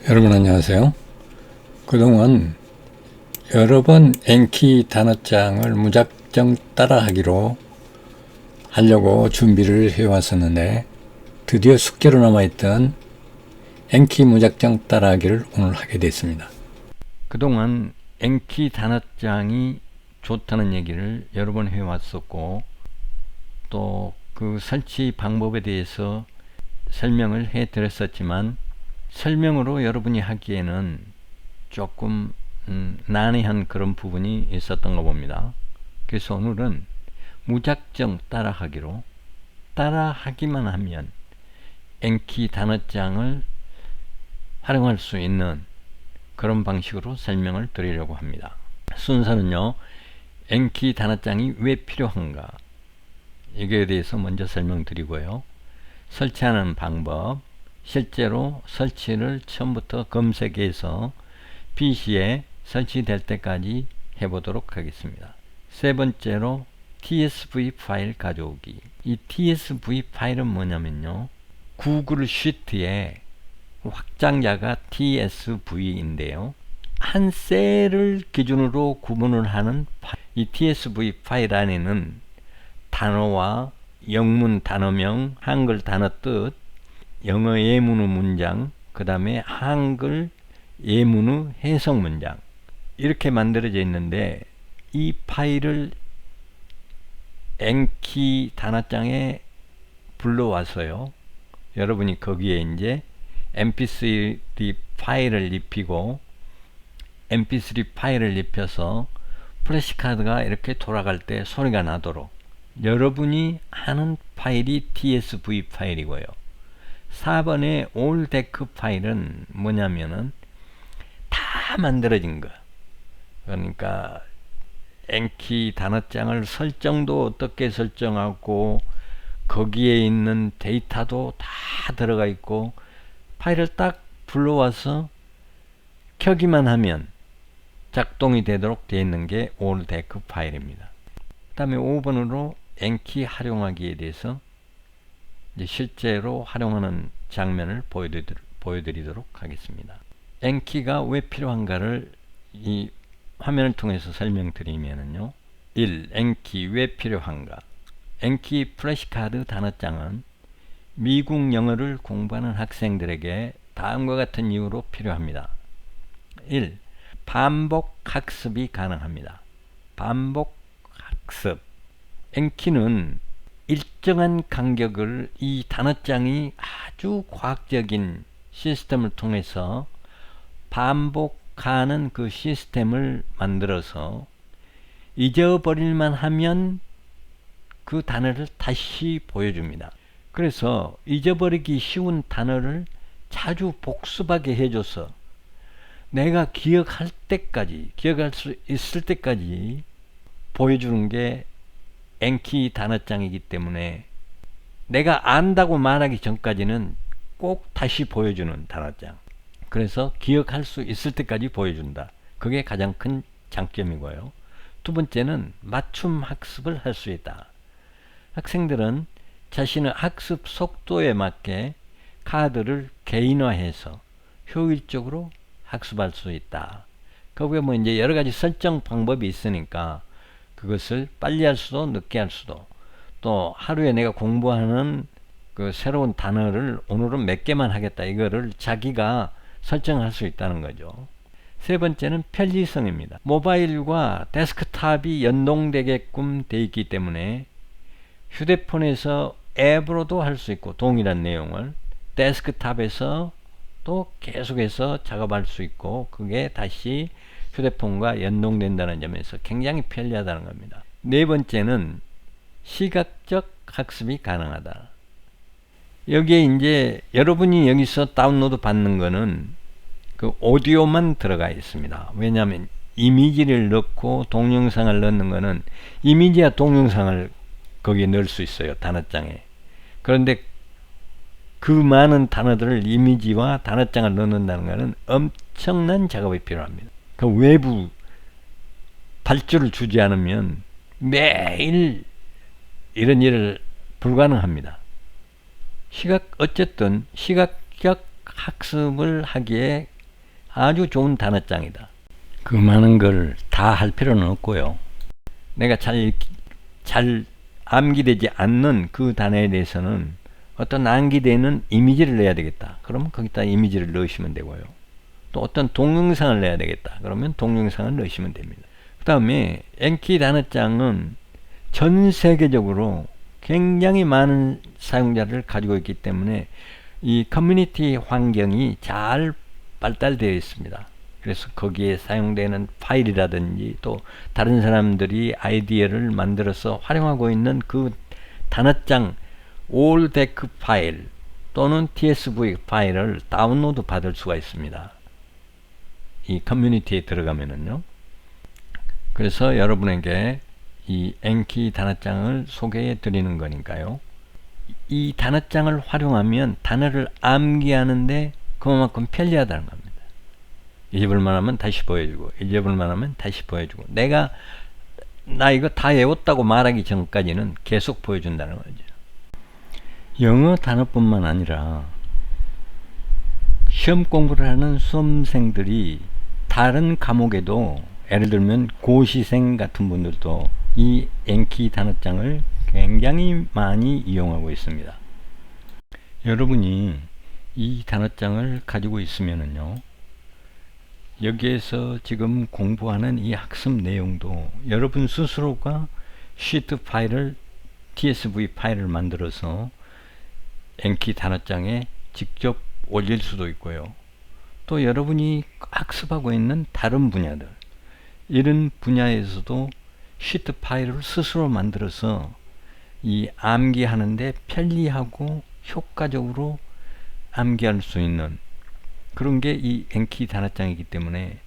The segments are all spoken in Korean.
여러분 안녕하세요. 그동안 여러 번 엔키 단어장을 무작정 따라하기로 하려고 준비를 해왔었는데 드디어 숙제로 남아있던 엔키 무작정 따라하기를 오늘 하게 됐습니다. 그동안 엔키 단어장이 좋다는 얘기를 여러 번 해왔었고 또 그 설치 방법에 대해서 설명을 해드렸었지만 설명으로 여러분이 하기에는 조금 난해한 그런 부분이 있었던 거 봅니다. 그래서 오늘은 무작정 따라하기로 따라하기만 하면 엔키 단어장을 활용할 수 있는 그런 방식으로 설명을 드리려고 합니다. 순서는요, 엔키 단어장이 왜 필요한가 이거에 대해서 먼저 설명드리고요, 설치하는 방법, 실제로 설치를 처음부터 검색해서 PC에 설치될 때까지 해보도록 하겠습니다. 세 번째로 TSV 파일 가져오기. 이 TSV 파일은 뭐냐면요, 구글 시트에 확장자가 TSV인데요, 한 셀을 기준으로 구분을 하는 이 TSV 파일 안에는 단어와 영문 단어명, 한글 단어 뜻, 영어 예문의 문장, 그 다음에 한글 예문의 해석 문장 이렇게 만들어져 있는데, 이 파일을 엔키 단어장에 불러와서요, 여러분이 거기에 이제 mp3 파일을 입히고 mp3 파일을 입혀서 플래시카드가 이렇게 돌아갈 때 소리가 나도록 여러분이 하는 파일이 TSV 파일이고요. 4번의 올데크 파일은 뭐냐면은 다 만들어진 거. 그러니까 엔키 단어장을 설정도 어떻게 설정하고 거기에 있는 데이터도 다 들어가 있고, 파일을 딱 불러와서 켜기만 하면 작동이 되도록 되어 있는 게 올데크 파일입니다. 그 다음에 5번으로 엔키 활용하기에 대해서 이제 실제로 활용하는 장면을 보여드리도록 하겠습니다. 엔키가 왜 필요한가를 이 화면을 통해서 설명드리면요, 1. 엔키 왜 필요한가. 엔키 플래시카드 단어장은 미국 영어를 공부하는 학생들에게 다음과 같은 이유로 필요합니다. 1. 반복 학습이 가능합니다. 반복 학습. 엔키는 일정한 간격을 이 단어장이 아주 과학적인 시스템을 통해서 반복하는 그 시스템을 만들어서 잊어버릴만 하면 그 단어를 다시 보여줍니다. 그래서 잊어버리기 쉬운 단어를 자주 복습하게 해줘서 내가 기억할 수 있을 때까지 보여주는 게 엔키 단어장이기 때문에 내가 안다고 말하기 전까지는 꼭 다시 보여주는 단어장. 그래서 기억할 수 있을 때까지 보여준다. 그게 가장 큰 장점이고요. 두 번째는 맞춤 학습을 할 수 있다. 학생들은 자신의 학습 속도에 맞게 카드를 개인화해서 효율적으로 학습할 수 있다. 거기에 뭐 이제 여러 가지 설정 방법이 있으니까 그것을 빨리 할 수도 늦게 할 수도, 또 하루에 내가 공부하는 그 새로운 단어를 오늘은 몇 개만 하겠다, 이거를 자기가 설정할 수 있다는 거죠. 세 번째는 편리성입니다. 모바일과 데스크탑이 연동되게끔 되어 있기 때문에 휴대폰에서 앱으로도 할 수 있고, 동일한 내용을 데스크탑에서 또 계속해서 작업할 수 있고, 그게 다시 휴대폰과 연동된다는 점에서 굉장히 편리하다는 겁니다. 네 번째는 시각적 학습이 가능하다. 여기에 이제 여러분이 여기서 다운로드 받는 거는 그 오디오만 들어가 있습니다. 왜냐하면 이미지를 넣고 동영상을 넣는 거는 이미지와 동영상을 거기에 넣을 수 있어요, 단어장에. 그런데 그 많은 단어들을 이미지와 단어장을 넣는다는 것은 엄청난 작업이 필요합니다. 그 외부 발주를 주지 않으면 매일 이런 일을 불가능합니다. 어쨌든 시각적 학습을 하기에 아주 좋은 단어장이다. 그 많은 걸 다 할 필요는 없고요. 내가 잘 암기되지 않는 그 단어에 대해서는 어떤 암기되는 이미지를 내야 되겠다. 그러면 거기다 이미지를 넣으시면 되고요. 또 어떤 동영상을 내야 되겠다. 그러면 동영상을 넣으시면 됩니다. 그 다음에 엔키 단어장은 전 세계적으로 굉장히 많은 사용자를 가지고 있기 때문에 이 커뮤니티 환경이 잘 발달되어 있습니다. 그래서 거기에 사용되는 파일이라든지 또 다른 사람들이 아이디어를 만들어서 활용하고 있는 그 단어장 올데크 파일 또는 tsv 파일을 다운로드 받을 수가 있습니다. 이 커뮤니티에 들어가면은요. 그래서 여러분에게 이 엔키 단어장을 소개해 드리는 거니까요. 이 단어장을 활용하면 단어를 암기하는데 그만큼 편리하다는 겁니다. 잊어볼만 하면 다시 보여주고 잊어볼만 하면 다시 보여주고 나 이거 다 외웠다고 말하기 전까지는 계속 보여준다는 거죠. 영어 단어뿐만 아니라 시험 공부를 하는 수험생들이 다른 과목에도 예를 들면 고시생 같은 분들도 이 엔키 단어장을 굉장히 많이 이용하고 있습니다. 여러분이 이 단어장을 가지고 있으면은요, 여기에서 지금 공부하는 이 학습 내용도 여러분 스스로가 시트 파일을 tsv 파일을 만들어서 엔키 단어장에 직접 올릴 수도 있고요. 또 여러분이 학습하고 있는 다른 분야들 이런 분야에서도 시트 파일을 스스로 만들어서 이 암기하는데 편리하고 효과적으로 암기할 수 있는 그런 게 이 엔키 단어장이기 때문에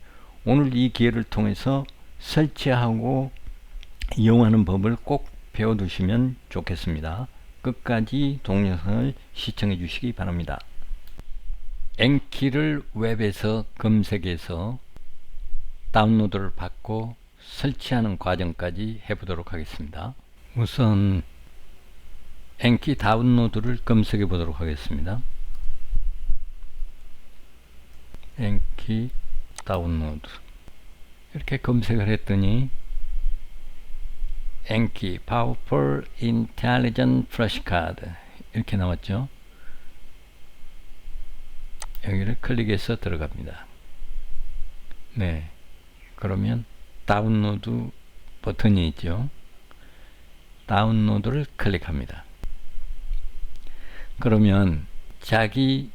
오늘 이 기회를 통해서 설치하고 이용하는 법을 꼭 배워두시면 좋겠습니다. 끝까지 동영상을 시청해 주시기 바랍니다. 엔키를 웹에서 검색해서 다운로드를 받고 설치하는 과정까지 해보도록 하겠습니다. 우선 엔키 다운로드를 검색해 보도록 하겠습니다. 엔키 다운로드 이렇게 검색을 했더니 엔키 Powerful Intelligent Flashcard 이렇게 나왔죠. 여기를 클릭해서 들어갑니다. 네, 그러면 다운로드 버튼이 있죠. 다운로드를 클릭합니다. 그러면 자기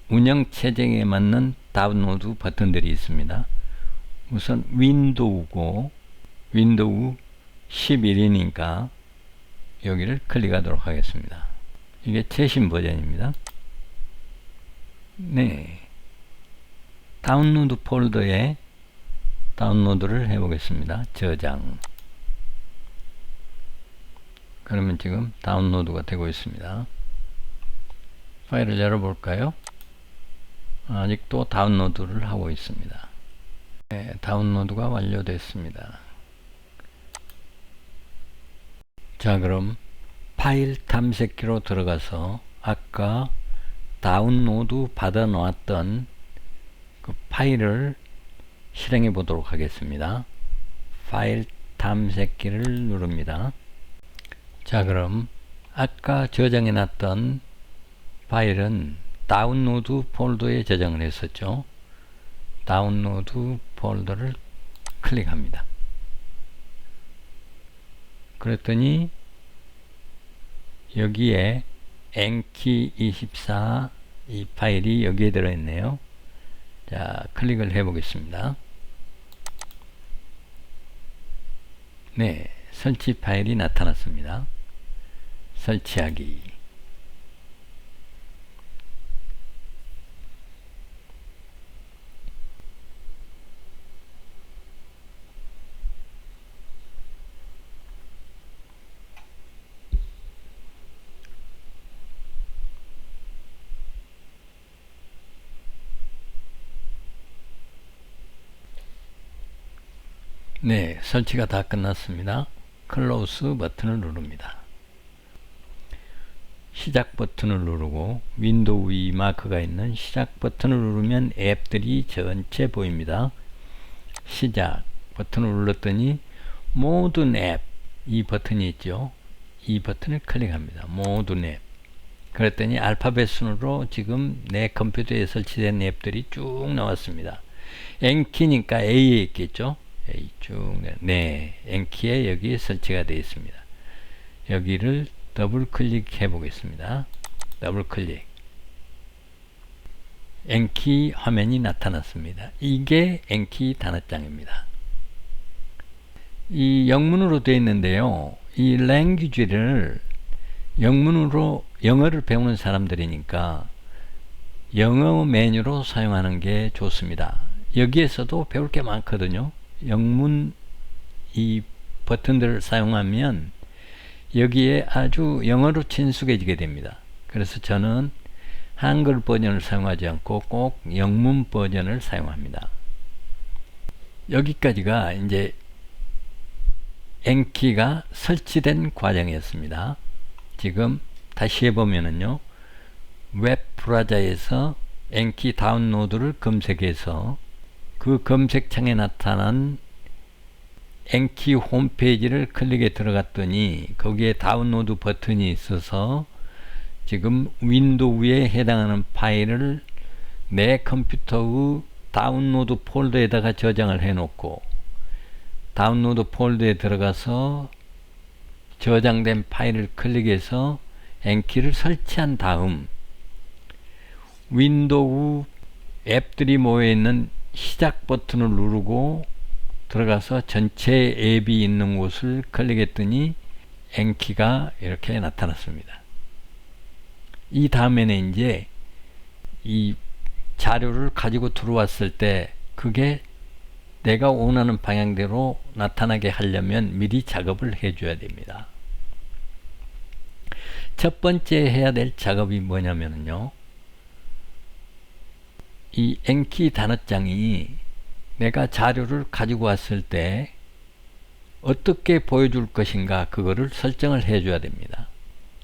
운영체제에 맞는 다운로드 버튼들이 있습니다. 우선 윈도우고 윈도우 11이니까 여기를 클릭하도록 하겠습니다. 이게 최신 버전입니다. 네, 다운로드 폴더에 다운로드를 해보겠습니다. 저장. 그러면 지금 다운로드가 되고 있습니다. 파일을 열어볼까요? 아직도 다운로드를 하고 있습니다. 네, 다운로드가 완료됐습니다. 자, 그럼 파일 탐색기로 들어가서 아까 다운로드 받아 놓았던 그 파일을 실행해 보도록 하겠습니다. 파일 탐색기를 누릅니다. 자, 그럼 아까 저장해 놨던 파일은 다운로드 폴더에 저장을 했었죠. 다운로드 폴더를 클릭합니다. 그랬더니 여기에 엔키24 이 파일이 여기에 들어있네요. 자, 클릭을 해 보겠습니다. 네, 설치 파일이 나타났습니다. 설치하기. 네, 설치가 다 끝났습니다. 클로즈 버튼을 누릅니다. 시작 버튼을 누르고 윈도우 위 마크가 있는 시작 버튼을 누르면 앱들이 전체 보입니다. 시작 버튼을 눌렀더니 모든 앱, 이 버튼이 있죠. 이 버튼을 클릭합니다. 모든 앱. 그랬더니 알파벳 순으로 지금 내 컴퓨터에 설치된 앱들이 쭉 나왔습니다. N키니까 A에 있겠죠. A 쭉, 네, N키에 여기 설치가 되어 있습니다. 여기를 더블 클릭해 보겠습니다. 더블 클릭. N키 화면이 나타났습니다. 이게 N키 단어장입니다. 이 영문으로 되어 있는데요. 이 language를 영문으로 영어를 배우는 사람들이니까 영어 메뉴로 사용하는 게 좋습니다. 여기에서도 배울 게 많거든요. 영문 이 버튼들을 사용하면 여기에 아주 영어로 친숙해지게 됩니다. 그래서 저는 한글 버전을 사용하지 않고 꼭 영문 버전을 사용합니다. 여기까지가 이제 N키가 설치된 과정이었습니다. 지금 다시 해보면은요, 웹 브라우저에서 N키 다운로드를 검색해서 그 검색창에 나타난 N키 홈페이지를 클릭해 들어갔더니 거기에 다운로드 버튼이 있어서 지금 윈도우에 해당하는 파일을 내 컴퓨터의 다운로드 폴더에다가 저장을 해 놓고 다운로드 폴더에 들어가서 저장된 파일을 클릭해서 N키를 설치한 다음 윈도우 앱들이 모여있는 시작 버튼을 누르고 들어가서 전체 앱이 있는 곳을 클릭했더니 N키가 이렇게 나타났습니다. 이 다음에는 이제 이 자료를 가지고 들어왔을 때 그게 내가 원하는 방향대로 나타나게 하려면 미리 작업을 해줘야 됩니다. 첫 번째 해야 될 작업이 뭐냐면요, 이 N키 단어장이 내가 자료를 가지고 왔을 때 어떻게 보여줄 것인가 그거를 설정을 해줘야 됩니다.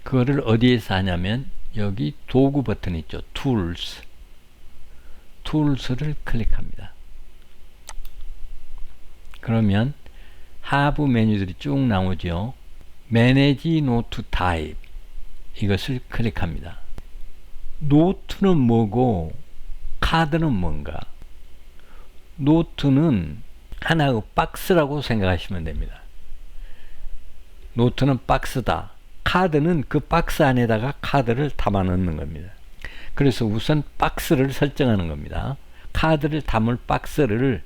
그거를 어디에서 하냐면 여기 도구 버튼 있죠. 툴스를 클릭합니다. 그러면 하부 메뉴들이 쭉 나오죠. Manage Note Type 이것을 클릭합니다. 노트는 뭐고 카드는 뭔가? 노트는 하나의 박스라고 생각하시면 됩니다. 노트는 박스다. 카드는 그 박스 안에다가 카드를 담아 넣는 겁니다. 그래서 우선 박스를 설정하는 겁니다. 카드를 담을 박스를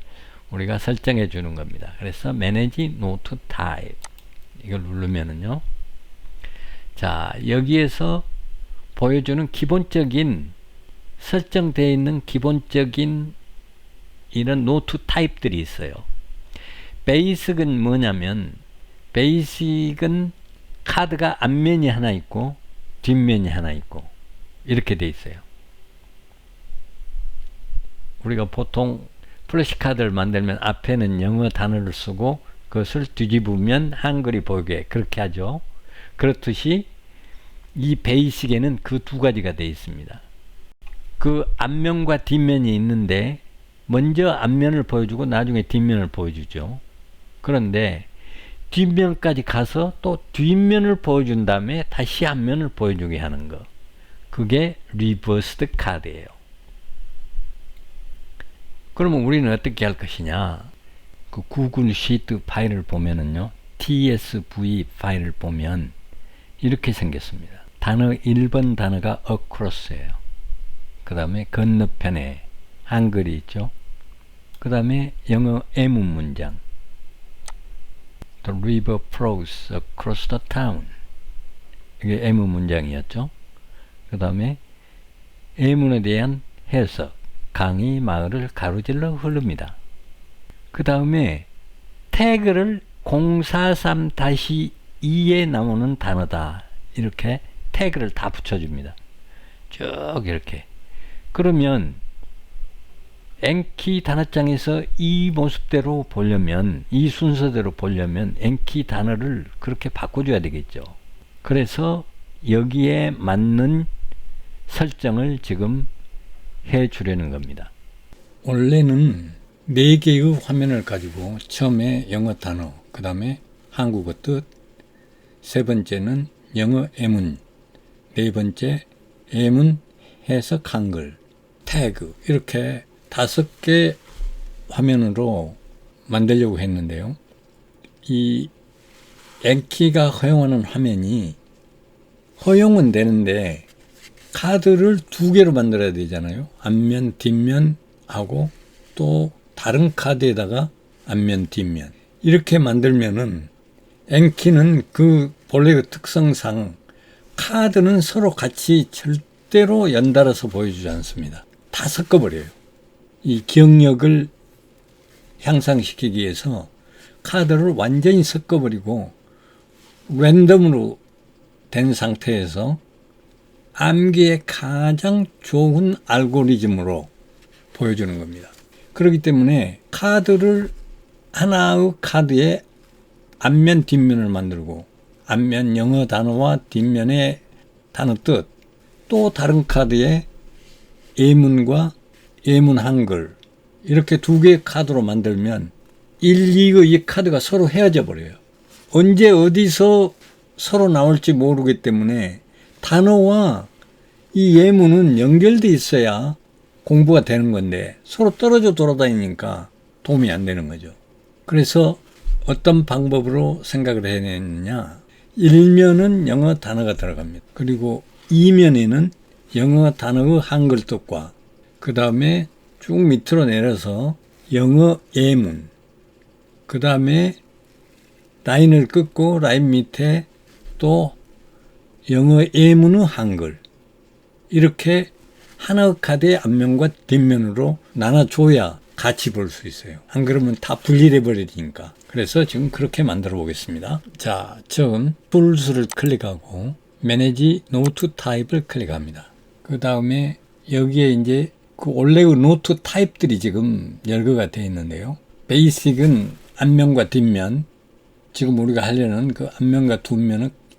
우리가 설정해 주는 겁니다. 그래서 Manage Note Type 이걸 누르면은요, 자 여기에서 보여주는 기본적인 설정되어 있는 기본적인 이런 노트 타입들이 있어요. 베이직은 뭐냐면 베이직은 카드가 앞면이 하나 있고 뒷면이 하나 있고 이렇게 돼 있어요. 우리가 보통 플래시카드를 만들면 앞에는 영어 단어를 쓰고 그것을 뒤집으면 한글이 보이게 그렇게 하죠. 그렇듯이 이 베이직에는 그 두 가지가 되어 있습니다. 그 앞면과 뒷면이 있는데 먼저 앞면을 보여주고 나중에 뒷면을 보여주죠. 그런데 뒷면까지 가서 또 뒷면을 보여준 다음에 다시 앞면을 보여주게 하는 거, 그게 리버스드 카드예요. 그러면 우리는 어떻게 할 것이냐, 그 구글 시트 파일을 보면은요, tsv 파일을 보면 이렇게 생겼습니다. 단어 1번 단어가 across예요. 그 다음에 건너편에 한글이 있죠. 그 다음에 영어 M문 문장, The river flows across the town, 이게 M문 문장이었죠. 그 다음에 M문에 대한 해석, 강이 마을을 가로질러 흐릅니다. 그 다음에 태그를 043-2에 나오는 단어다, 이렇게 태그를 다 붙여줍니다. 쭉 이렇게. 그러면 N키 단어장에서 이 모습대로 보려면, 이 순서대로 보려면 N키 단어를 그렇게 바꿔줘야 되겠죠. 그래서 여기에 맞는 설정을 지금 해 주려는 겁니다. 원래는 4개의 화면을 가지고 처음에 영어 단어, 그 다음에 한국어 뜻, 세 번째는 영어 예문, 네 번째 예문 해석 한글, 태그, 이렇게 5개 화면으로 만들려고 했는데요. 이 엔키가 허용하는 화면이 허용은 되는데 카드를 2개로 만들어야 되잖아요. 앞면, 뒷면하고 또 다른 카드에다가 앞면, 뒷면. 이렇게 만들면은 엔키는 그 본래 그 특성상 카드는 서로 같이 절대로 연달아서 보여주지 않습니다. 다 섞어버려요. 이 기억력을 향상시키기 위해서 카드를 완전히 섞어버리고 랜덤으로 된 상태에서 암기에 가장 좋은 알고리즘으로 보여주는 겁니다. 그렇기 때문에 카드를 하나의 카드에 앞면, 뒷면을 만들고 앞면 영어 단어와 뒷면의 단어 뜻, 또 다른 카드에 예문과 예문 한글 이렇게 2개의 카드로 만들면 1, 2의 이 카드가 서로 헤어져 버려요. 언제 어디서 서로 나올지 모르기 때문에 단어와 이 예문은 연결돼 있어야 공부가 되는 건데 서로 떨어져 돌아다니니까 도움이 안 되는 거죠. 그래서 어떤 방법으로 생각을 해냈느냐. 1면은 영어 단어가 들어갑니다. 그리고 2면에는 영어 단어의 한글 뜻과 그 다음에 쭉 밑으로 내려서 영어 예문, 그 다음에 라인을 긋고 라인 밑에 또 영어 예문의 한글, 이렇게 하나의 카드의 앞면과 뒷면으로 나눠줘야 같이 볼 수 있어요. 안 그러면 다 분리돼 버리니까. 그래서 지금 그렇게 만들어 보겠습니다. 자, 처음 툴스를 클릭하고 Manage Note Type를 클릭합니다. 그 다음에 여기에 이제 그 원래의 노트 타입들이 지금 열거가 되어 있는데요. 베이직은 앞면과 뒷면, 지금 우리가 하려는 그 앞면과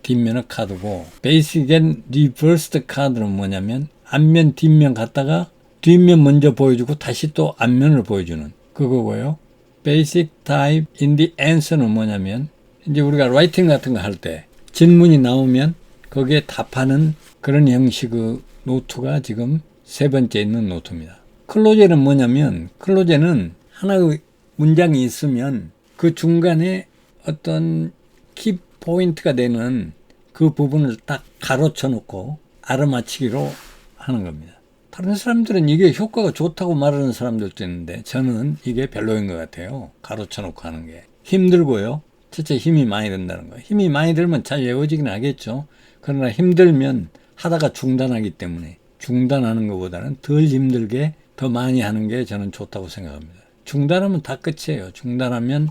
뒷면의 카드고, 베이직 앤 리버스드 카드는 뭐냐면 앞면, 뒷면 갔다가 뒷면 먼저 보여주고 다시 또 앞면을 보여주는 그거고요. Basic Type in the Answer는 뭐냐면 이제 우리가 라이팅 같은 거 할 때 질문이 나오면 거기에 답하는 그런 형식의 노트가 지금 세 번째 있는 노트입니다. 클로제는 뭐냐면 클로제는 하나의 문장이 있으면 그 중간에 어떤 키 포인트가 되는 그 부분을 딱 가로쳐 놓고 알아맞히기로 하는 겁니다. 다른 사람들은 이게 효과가 좋다고 말하는 사람들도 있는데 저는 이게 별로인 것 같아요. 가로쳐 놓고 하는 게. 힘들고요. 첫째 힘이 많이 든다는 거예요. 힘이 많이 들면 잘 외워지긴 하겠죠. 그러나 힘들면 하다가 중단하기 때문에 중단하는 것보다는 덜 힘들게 더 많이 하는 게 저는 좋다고 생각합니다. 중단하면 다 끝이에요. 중단하면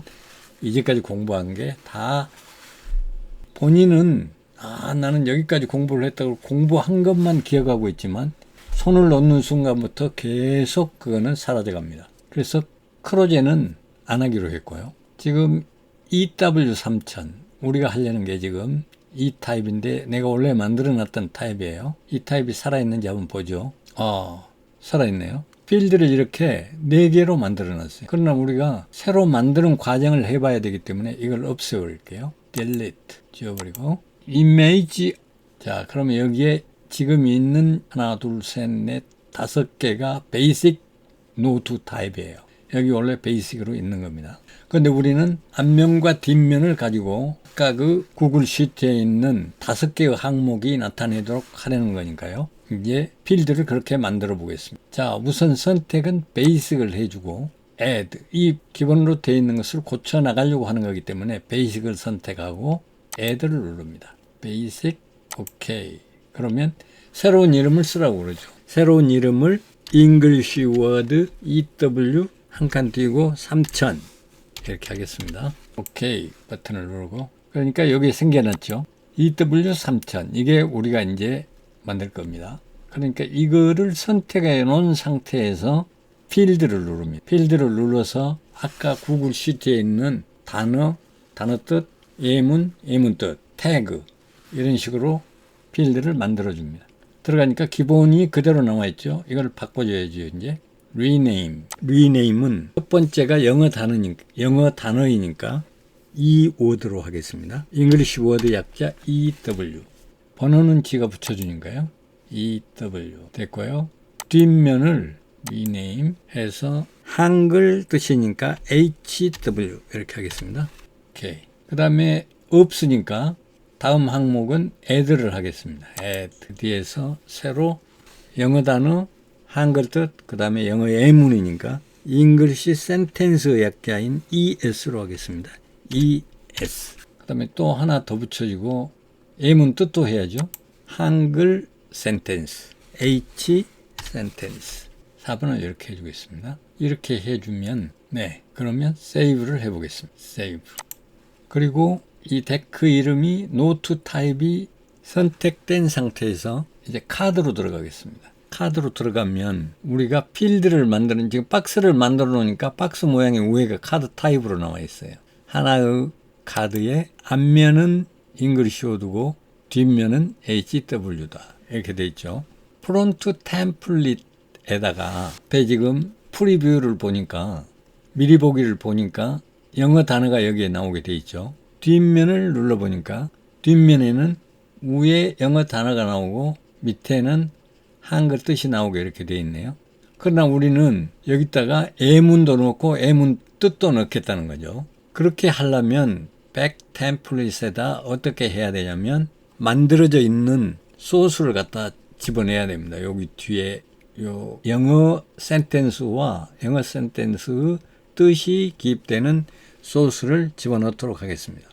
이제까지 공부한 게 다 본인은 나는 여기까지 공부를 했다고 공부한 것만 기억하고 있지만 손을 놓는 순간부터 계속 그거는 사라져 갑니다. 그래서 크로제는 안 하기로 했고요. 지금 EW3000 우리가 하려는 게 지금 이 타입인데 내가 원래 만들어 놨던 타입이에요. 이 타입이 살아있는지 한번 보죠. 살아있네요. 필드를 이렇게 4개로 만들어 놨어요. 그러나 우리가 새로 만드는 과정을 해봐야 되기 때문에 이걸 없애버릴게요. delete 지워버리고 image. 자, 그러면 여기에 지금 있는 하나, 둘, 셋, 넷, 5개가 베이직 노트 타입이에요. 여기 원래 베이직으로 있는 겁니다. 그런데 우리는 앞면과 뒷면을 가지고 아까 그 구글 시트에 있는 5개의 항목이 나타내도록 하려는 거니까요. 이제 필드를 그렇게 만들어 보겠습니다. 자, 우선 선택은 베이직을 해주고 add, 이 기본으로 되어 있는 것을 고쳐 나가려고 하는 거기 때문에 베이직을 선택하고 add를 누릅니다. 베이직, 오케이. 그러면 새로운 이름을 쓰라고 그러죠. 새로운 이름을 English Word EW 한 칸 띄고 3000 이렇게 하겠습니다. 오케이 버튼을 누르고 그러니까 여기 생겨났죠. EW3000 이게 우리가 이제 만들 겁니다. 그러니까 이거를 선택해 놓은 상태에서 필드를 누릅니다. 필드를 눌러서 아까 구글 시트에 있는 단어 뜻, 예문 뜻, 태그 이런 식으로 필드를 만들어 줍니다. 들어가니까 기본이 그대로 나와 있죠. 이걸 바꿔줘야죠. 이제 rename은 첫 번째가 영어 단어이니까 이 워드로 하겠습니다. 잉글리시 워드 약자 EW. 번호는 지가 붙여주니까요. EW 됐고요. 뒷면을 rename 해서 한글 뜻이니까 HW 이렇게 하겠습니다. 오케이. 그 다음에 없으니까 다음 항목은 add를 하겠습니다. add 뒤에서 새로 영어 단어 한글 뜻 그 다음에 영어 예문이니까 English sentence 약자인 ES로 하겠습니다. ES. 그 다음에 또 하나 더 붙여주고 예문 뜻도 해야죠. 한글 sentence H sentence 4번을 이렇게 해주겠습니다. 이렇게 해주면 네 그러면 세이브를 해보겠습니다. 세이브. 그리고 이 데크 이름이 노트 타입이 선택된 상태에서 이제 카드로 들어가겠습니다. 카드로 들어가면 우리가 필드를 만드는 지금 박스를 만들어 놓으니까 박스 모양의 위에가 카드 타입으로 나와 있어요. 하나의 카드의 앞면은 잉글리시 워드고 뒷면은 HW다 이렇게 돼 있죠. 프론트 템플릿에다가 앞에 지금 프리뷰를 보니까 미리 보기를 보니까 영어 단어가 여기에 나오게 돼 있죠. 뒷면을 눌러보니까 뒷면에는 위에 영어 단어가 나오고 밑에는 한글 뜻이 나오게 이렇게 돼 있네요. 그러나 우리는 여기다가 예문도 넣고 예문 뜻도 넣겠다는 거죠. 그렇게 하려면 백 템플릿에다 어떻게 해야 되냐면 만들어져 있는 소스를 갖다 집어내야 됩니다. 여기 뒤에 요 영어 센텐스와 영어 센텐스 뜻이 기입되는 소스를 집어넣도록 하겠습니다.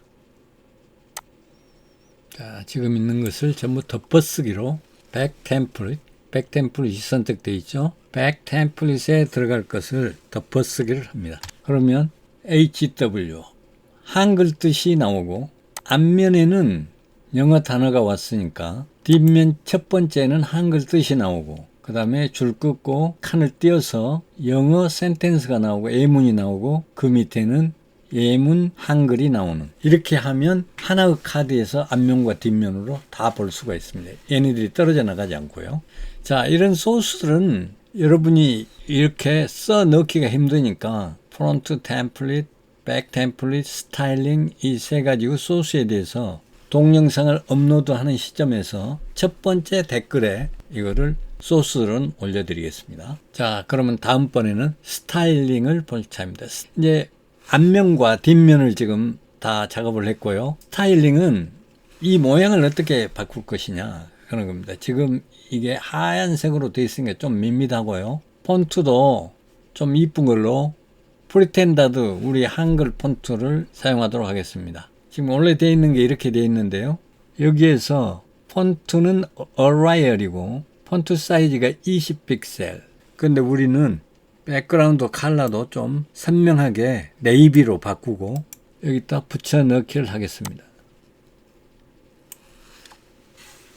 자, 지금 있는 것을 전부 덮어쓰기로 백 템플릿이 선택되어 있죠. 백 템플릿에 들어갈 것을 덮어쓰기를 합니다. 그러면 HW 한글 뜻이 나오고 앞면에는 영어 단어가 왔으니까 뒷면 첫 번째는 한글 뜻이 나오고 그 다음에 줄 긋고 칸을 띄어서 영어 센텐스가 나오고 예문이 나오고 그 밑에는 예문 한글이 나오는 이렇게 하면 하나의 카드에서 앞면과 뒷면으로 다 볼 수가 있습니다. 얘네들이 떨어져 나가지 않고요. 자, 이런 소스들은 여러분이 이렇게 써 넣기가 힘드니까 프론트 템플릿, 백 템플릿, 스타일링 이 세 가지 소스에 대해서 동영상을 업로드하는 시점에서 첫 번째 댓글에 이거를 소스들은 올려드리겠습니다. 자, 그러면 다음번에는 스타일링을 볼 차입니다. 이제 앞면과 뒷면을 지금 다 작업을 했고요. 스타일링은 이 모양을 어떻게 바꿀 것이냐 그런 겁니다. 지금 이게 하얀색으로 되어 있으니까 좀 밋밋하고요. 폰트도 좀 이쁜 걸로 프리텐더드 우리 한글 폰트를 사용하도록 하겠습니다. 지금 원래 되어 있는 게 이렇게 되어 있는데요. 여기에서 폰트는 어라이얼이고 폰트 사이즈가 20픽셀. 근데 우리는 백그라운드 컬러도 좀 선명하게 네이비로 바꾸고 여기다 붙여 넣기를 하겠습니다.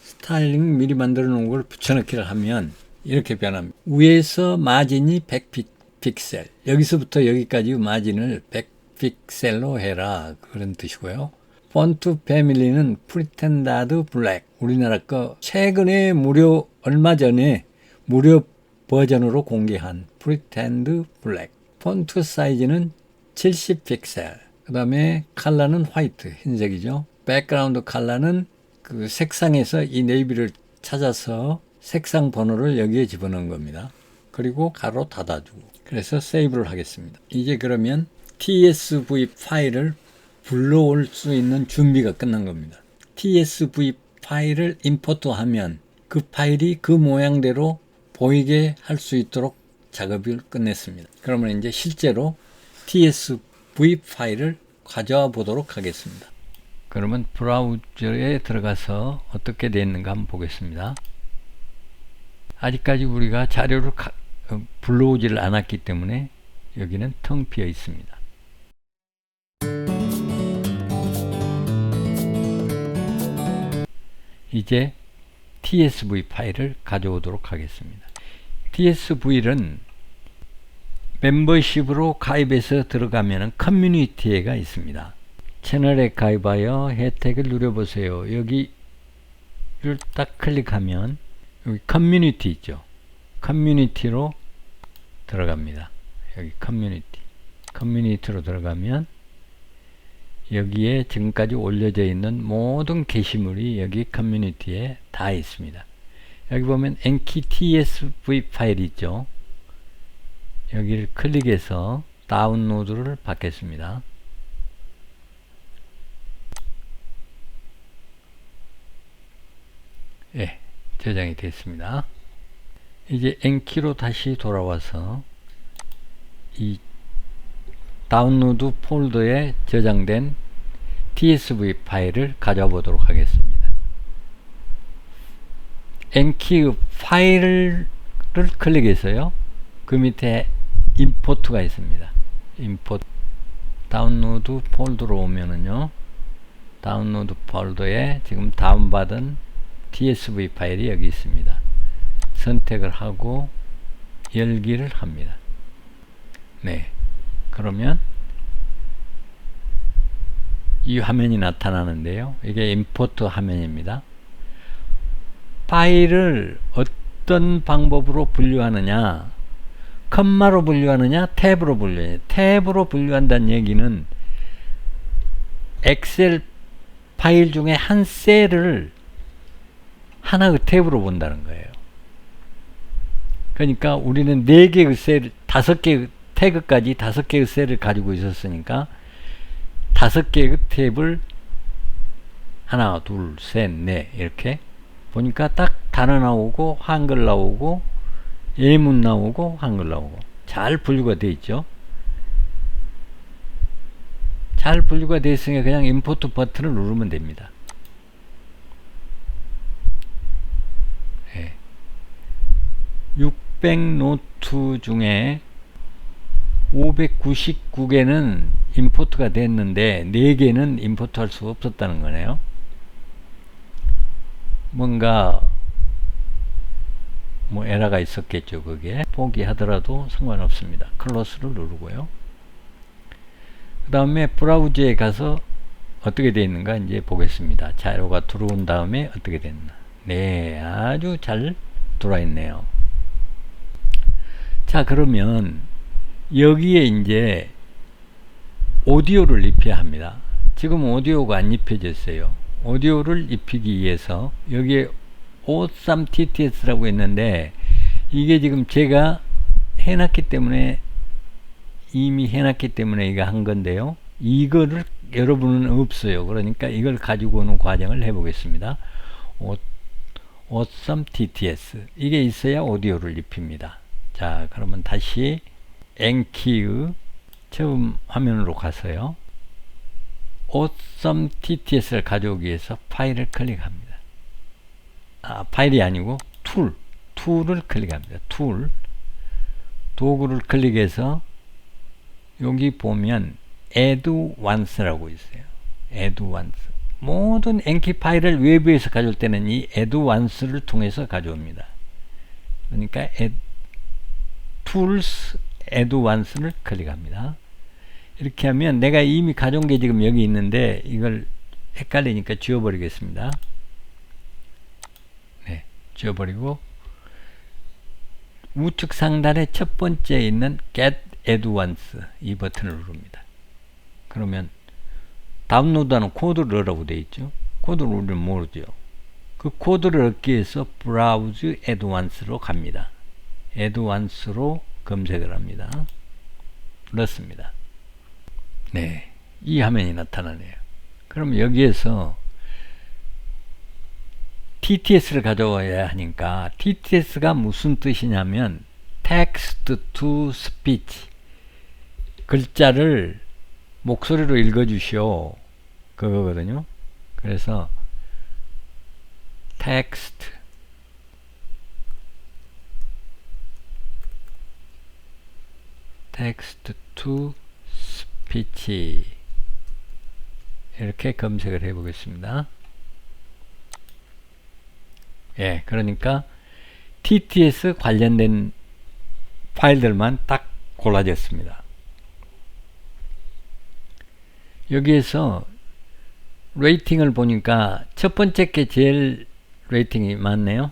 스타일링 미리 만들어 놓은 걸 붙여 넣기를 하면 이렇게 변합니다. 위에서 마진이 100픽셀 여기서부터 여기까지 마진을 100픽셀로 해라 그런 뜻이고요. 폰트 패밀리는 프리텐더드 블랙 우리나라 거 최근에 얼마 전에 무료 버전으로 공개한 프리텐드 블랙 폰트 사이즈는 70픽셀 그 다음에 컬러는 화이트 흰색이죠. 백그라운드 컬러는 그 색상에서 이 네이비를 찾아서 색상 번호를 여기에 집어넣은 겁니다. 그리고 가로 닫아주고 그래서 세이브를 하겠습니다. 이제 그러면 TSV 파일을 불러올 수 있는 준비가 끝난 겁니다. TSV 파일을 임포트하면 그 파일이 그 모양대로 보이게 할 수 있도록 작업을 끝냈습니다. 그러면 이제 실제로 TSV 파일을 가져와 보도록 하겠습니다. 그러면 브라우저에 들어가서 어떻게 되어 있는가 한번 보겠습니다. 아직까지 우리가 자료를 불러오지를 않았기 때문에 여기는 텅 비어 있습니다. 이제 TSV 파일을 가져오도록 하겠습니다. TSV는 멤버십으로 가입해서 들어가면 커뮤니티가 있습니다. 채널에 가입하여 혜택을 누려보세요. 여기 딱 클릭하면 여기 커뮤니티 있죠. 커뮤니티로 들어갑니다. 여기 커뮤니티로 들어가면 여기에 지금까지 올려져 있는 모든 게시물이 여기 커뮤니티에 다 있습니다. 여기 보면 enki tsv 파일이 있죠. 여기를 클릭해서 다운로드를 받겠습니다. 예, 저장이 됐습니다. 이제 enki로 다시 돌아와서 이 다운로드 폴더에 저장된 tsv 파일을 가져와 보도록 하겠습니다. enki 파일을 클릭해서요. 그 밑에 임포트가 있습니다. 임포트 다운로드 폴더로 오면은요. 다운로드 폴더에 지금 다운받은 tsv 파일이 여기 있습니다. 선택을 하고 열기를 합니다. 네. 그러면 이 화면이 나타나는데요. 이게 임포트 화면입니다. 파일을 어떤 방법으로 분류하느냐, 컴마로 분류하느냐, 탭으로 분류하느냐. 탭으로 분류한다는 얘기는 엑셀 파일 중에 한 셀을 하나의 탭으로 본다는 거예요. 그러니까 우리는 4개의 셀, 5개의 태그까지 5개의 셀을 가지고 있었으니까 5개의 탭을 하나, 둘, 셋, 넷 이렇게 보니까 딱 단어 나오고 한글 나오고 예문 나오고 한글 나오고 잘 분류가 되어 있죠. 잘 분류가 되어 있으니까 그냥 임포트 버튼을 누르면 됩니다. 600 노트 중에 599개는 임포트가 됐는데 4개는 임포트 할 수 없었다는 거네요. 뭔가 뭐 에러가 있었겠죠. 그게 포기하더라도 상관없습니다. 클로스를 누르고요. 그 다음에 브라우저에 가서 어떻게 되어 있는가 이제 보겠습니다. 자료가 들어온 다음에 어떻게 됐나. 네, 아주 잘 들어와 있네요. 자, 그러면 여기에 이제 오디오를 입혀야 합니다. 지금 오디오가 안 입혀졌어요. 오디오를 입히기 위해서 여기에 O3TTS라고 있는데 이게 지금 제가 해놨기 때문에 이미 해놨기 때문에 이거 한 건데요. 이거를 여러분은 없어요. 그러니까 이걸 가지고 오는 과정을 해보겠습니다. O3TTS 이게 있어야 오디오를 입힙니다. 자, 그러면 다시 enki의 처음 화면으로 가서요. O3TTS를 가져오기 위해서 파일을 클릭합니다. 파일이 아니고 툴을 클릭합니다. 도구를 클릭해서 여기 보면 add once라고 있어요. add once. 모든 enki 파일을 외부에서 가져올 때는 이 add once를 통해서 가져옵니다. 그러니까 tools add once를 클릭합니다. 이렇게 하면 내가 이미 가져온 게 지금 여기 있는데 이걸 헷갈리니까 지워버리겠습니다. 네, 지워버리고 우측 상단에 첫 번째 있는 get add once 이 버튼을 누릅니다. 그러면 다운로드하는 코드를 넣으라고 되어 있죠. 코드를 우리는 모르죠. 그 코드를 얻기 위해서 browse add once로 갑니다. add once로 검색을 합니다. 넣습니다. 네, 이 화면이 나타나네요. 그럼 여기에서 TTS를 가져와야 하니까 TTS가 무슨 뜻이냐면 text to speech 글자를 목소리로 읽어주시오 그거거든요. 그래서 text to speech 이렇게 검색을 해 보겠습니다. 예, 그러니까 TTS 관련된 파일들만 딱 골라졌습니다. 여기에서 레이팅을 보니까 첫 번째 게 제일 레이팅이 많네요.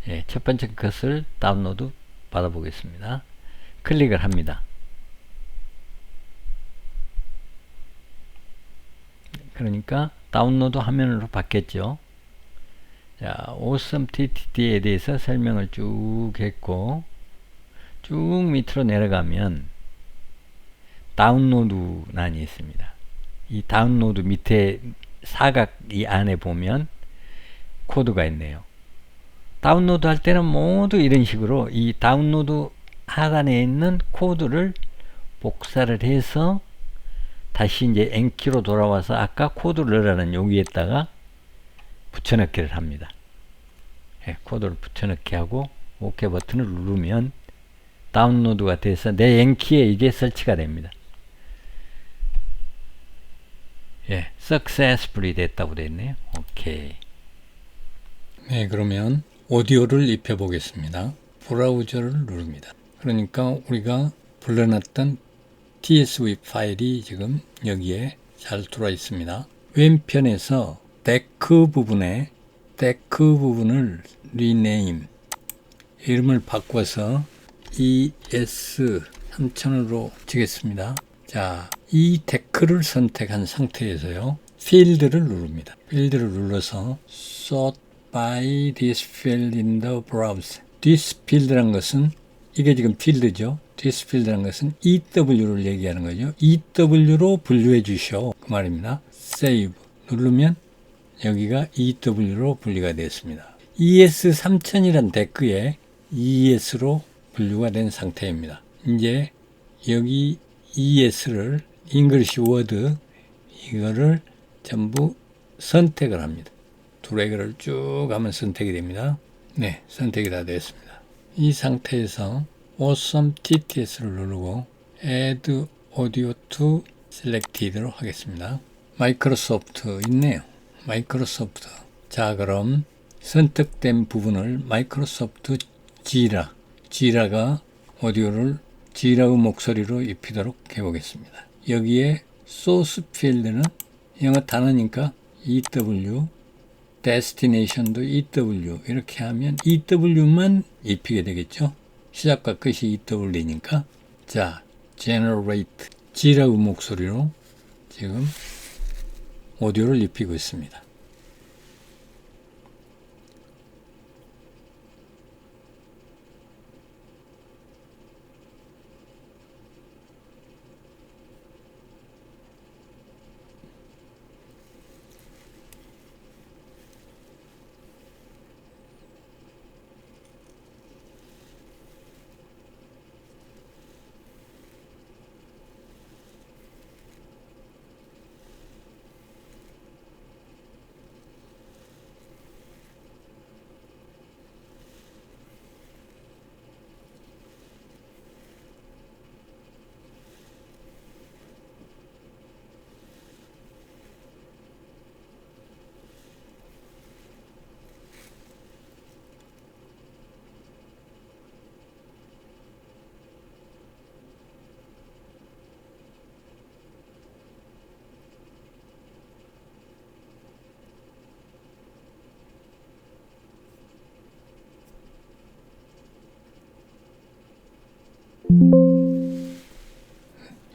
예, 첫 번째 것을 다운로드 받아보겠습니다. 클릭을 합니다. 그러니까 다운로드 화면으로 바뀌었죠. 자, Awesome TTD에 대해서 설명을 쭉 했고, 쭉 밑으로 내려가면 다운로드란이 있습니다. 이 다운로드 밑에 사각 이 안에 보면 코드가 있네요. 다운로드 할 때는 모두 이런 식으로 이 다운로드 하단에 있는 코드를 복사를 해서 다시 이제 N키로 돌아와서 아까 코드를 넣으라는 여기에다가 붙여넣기를 합니다. 예, 코드를 붙여넣기 하고 OK 버튼을 누르면 다운로드가 돼서 내 N키에 이게 설치가 됩니다. 예, successfully 됐다고 됐네요. 오케이. 네, 그러면 오디오를 입혀 보겠습니다. 브라우저를 누릅니다. 그러니까 우리가 불러놨던 tsv 파일이 지금 여기에 잘 들어와 있습니다. 왼편에서 데크 부분에 데크 부분을 리네임 이름을 바꿔서 ES3000으로 주겠습니다. 자, 이 데크를 선택한 상태에서요. 필드를 누릅니다. 필드를 눌러서 sort by this field in the browser. this field란 것은 이게 지금 필드죠. this field란 것은 EW를 얘기하는 거죠. EW로 분류해 주시오. 그 말입니다. save 누르면 여기가 EW로 분류가 됐습니다. ES3000이란 데크에 ES로 분류가 된 상태입니다. 이제 여기 ES를 English Word 이거를 전부 선택을 합니다. 드래그를 쭉 하면 선택이 됩니다. 네, 선택이 다 됐습니다. 이 상태에서 Awesome TTS를 누르고 Add Audio to Selected로 하겠습니다. 마이크로소프트 있네요. 마이크로소프트. 자, 그럼 선택된 부분을 마이크로소프트 지라가 오디오를 지라의 목소리로 입히도록 해보겠습니다. 여기에 소스 필드는 영어 단어니까 EW, 데스티네이션도 EW 이렇게 하면 EW만 입히게 되겠죠. 시작과 끝이 EW니까 자, generate 지라의 목소리로 지금 오디오를 입히고 있습니다.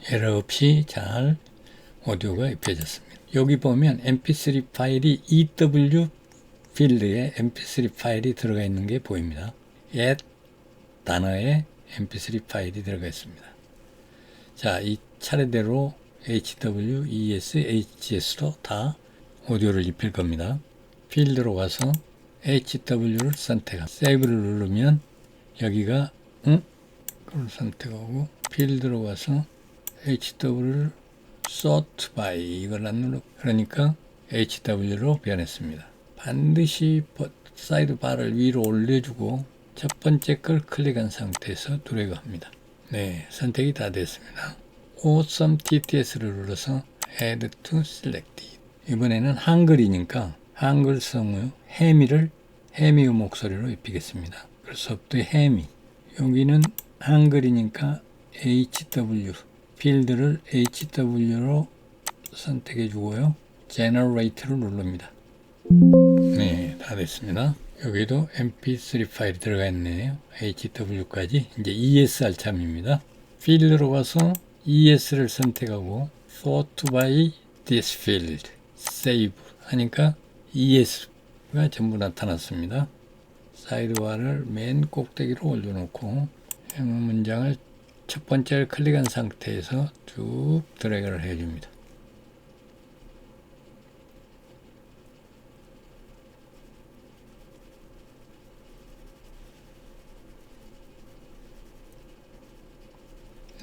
에러 없이 잘 오디오가 입혀졌습니다. 여기 보면 mp3 파일이 EW 필드에 mp3 파일이 들어가 있는 게 보입니다. add 단어에 mp3 파일이 들어가 있습니다. 자, 이 차례대로 HW, ES, HS로 다 오디오를 입힐 겁니다. 필드로 가서 HW를 선택하고 세이브를 누르면 여기가 그걸 선택하고 필드로 가서 HW를 sort by 이걸 안 눌러 그러니까 HW로 변했습니다. 반드시 사이드바를 위로 올려주고 첫 번째 걸 클릭한 상태에서 드래그 합니다. 네, 선택이 다 됐습니다. Awesome TTS를 눌러서 Add to Selected. 이번에는 한글이니까 한글성의 해미의 목소리로 입히겠습니다. 그래서부터 해미. 여기는 한글이니까 HW 필드를 HW로 선택해 주고요. Generate를 누릅니다. 네, 다 됐습니다. 여기도 mp3 파일이 들어가 있네요. hw까지. 이제 ESR 참입니다. 필드로 가서 ES를 선택하고 sort by this field, save 하니까 ES가 전부 나타났습니다. 사이드바를 맨 꼭대기로 올려놓고 영어 문장을 첫 번째를 클릭한 상태에서 쭉 드래그를 해줍니다.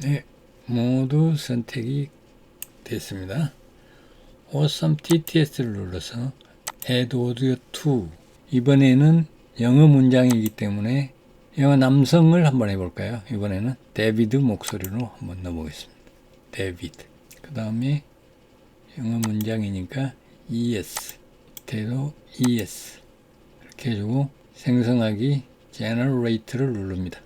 네, 모두 선택이 됐습니다. Awesome TTS를 눌러서 Add Audio to, 이번에는 영어 문장이기 때문에 영어 남성을 한번 해볼까요? 이번에는 데비드 목소리로 한번 넣어보겠습니다. 데비드. 그 다음에 영어 문장이니까 ES, 대도 ES 이렇게 해주고 생성하기 Generate를 누릅니다.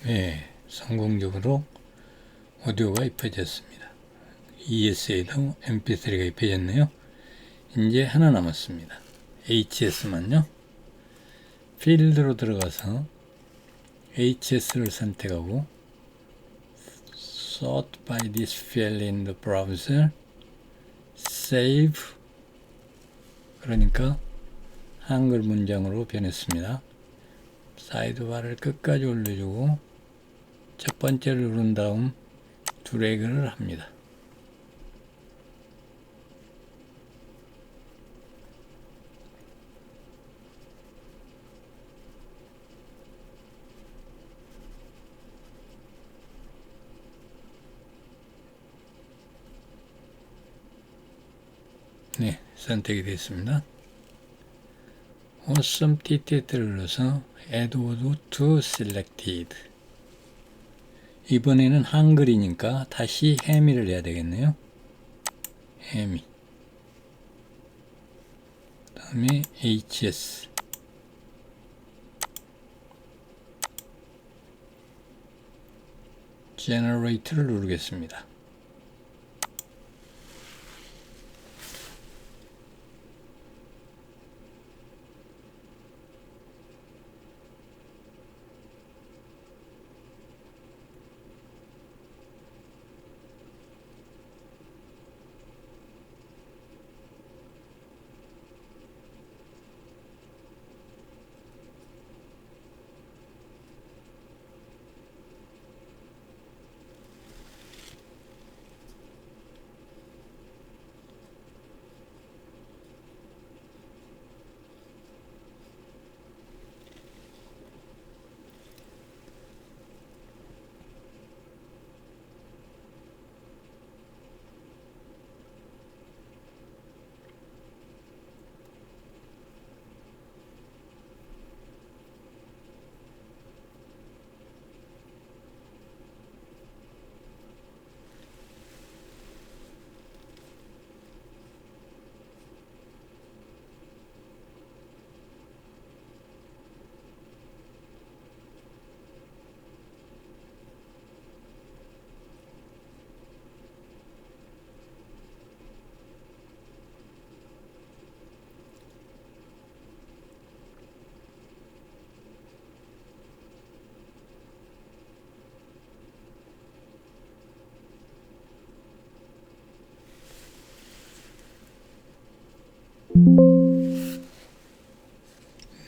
네, 성공적으로 오디오가 입혀졌습니다. ES에도 mp3가 입혀졌네요. 이제 하나 남았습니다. HS만요. 필드로 들어가서 HS를 선택하고 sort by this field in the browser, save, 그러니까 한글 문장으로 변했습니다. 사이드바를 끝까지 올려주고 첫 번째를 누른 다음 드래그를 합니다. 네, 선택이 됐습니다. Awesome TTS를 눌러서 Add Audio to Selected. 이번에는 한글이니까 다시 해미를 해야 되겠네요. 해미. 그 다음에 HS. Generate를 누르겠습니다.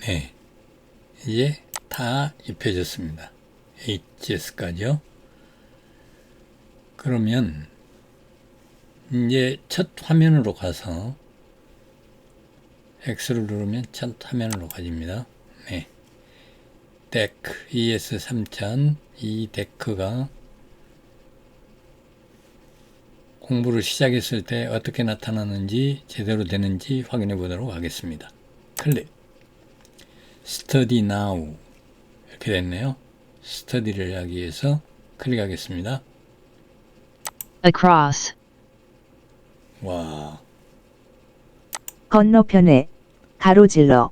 네, 이제 다 입혀졌습니다. HS까지요. 그러면 이제 첫 화면으로 가서 X를 누르면 첫 화면으로 가집니다. 네. 데크 ES3000 이 데크가 공부를 시작했을 때 어떻게 나타나는지 제대로 되는지 확인해 보도록 하겠습니다. 클릭. Study Now 이렇게 됐네요. 스터디를 하기 위해서 클릭하겠습니다. across, 와, 건너편에 가로질러